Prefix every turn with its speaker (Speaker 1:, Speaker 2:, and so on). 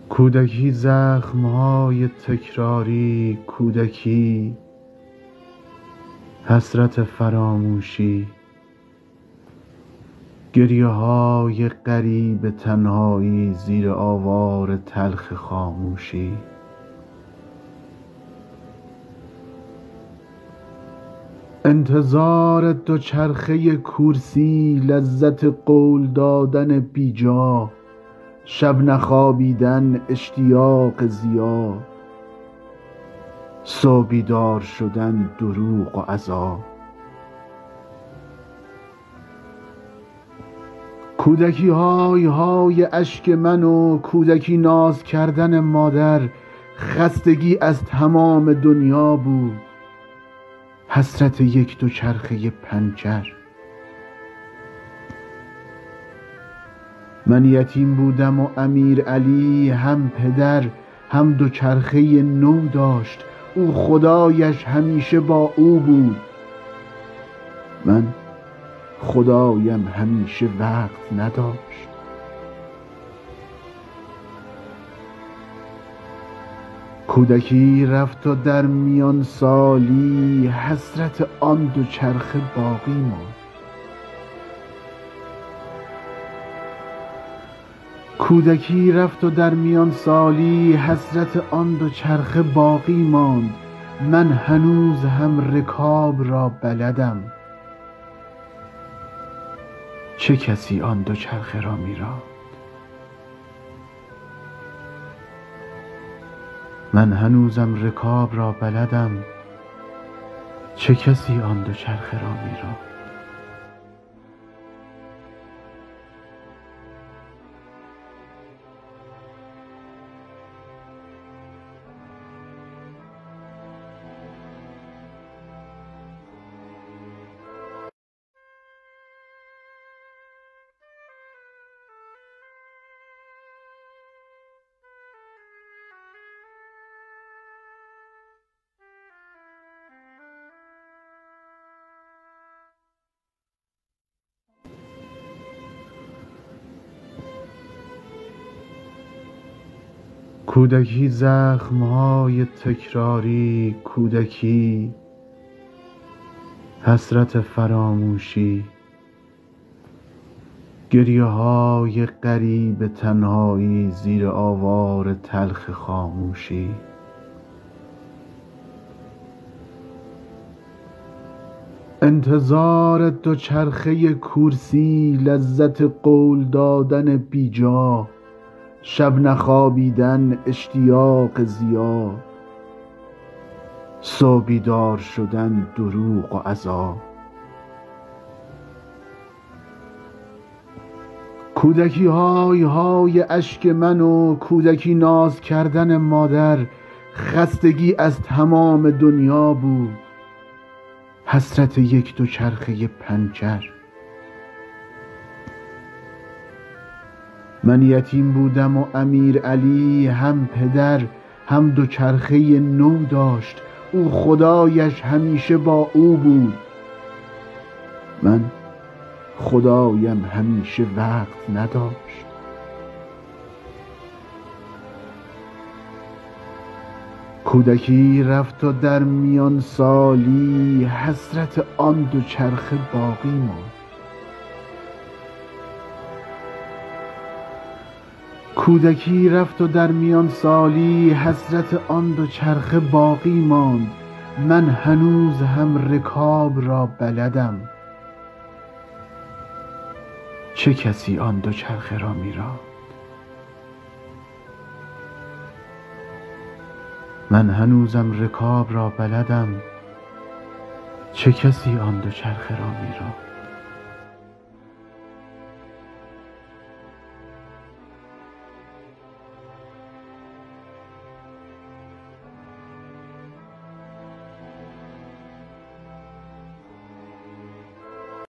Speaker 1: کودکی زخمهای تکراری، کودکی حسرت فراموشی، گریه های غریب تنهایی زیر آوار تلخ خاموشی. انتظار دوچرخه کورسی، لذت قول دادن بیجا، شب نخوابیدن اشتیاق ضیا، صبح بیدار شدن دروغ و عذاب. کودکی های های اشک من و کودکی ناز کردن مادر، خستگی از تمام دنیا بود، حسرت یک دوچرخه پنچر. من یتیم بودم و امیر علی هم پدر هم دوچرخه نو داشت، او خدایش همیشه با او بود، من خدایم همیشه وقت نداشت. کودکی رفت و در میان سالی، حسرت آن دوچرخه باقی ماند. کودکی رفت و در میان سالی، حسرت آن دوچرخه باقی ماند. من هنوز هم رکاب را بلدم، چه کسی آن دوچرخه را می‌راند؟ من هنوزم رکاب را بلدم، چه کسی آن دوچرخه را می‌راند؟ کودکی زخمهای تکراری، کودکی حسرت فراموشی، گریه های غریب تنهایی زیر آوار تلخ خاموشی. انتظار دوچرخه کورسی، لذت قول دادن بیجا، شب نخوابیدن اشتیاق ضیا، صبح بیدار شدن دروغ و عذاب. کودکی های های اشک من و کودکی ناز کردن مادر، خستگی از تمام دنیا بود، حسرت یک دوچرخه پنچر. من یتیم بودم و امیر علی هم پدر هم دوچرخه نو داشت، او خدایش همیشه با او بود، من خدایم همیشه وقت نداشت. کودکی رفت و در میان سالی، حسرت آن دوچرخه باقی ماند. کودکی رفت و در میان سالی، حسرت آن دوچرخه باقی ماند. من هنوز هم رکاب را بلدم، چه کسی آن دوچرخه را می‌راند؟ من هنوزم رکاب را بلدم، چه کسی آن دوچرخه را می‌راند؟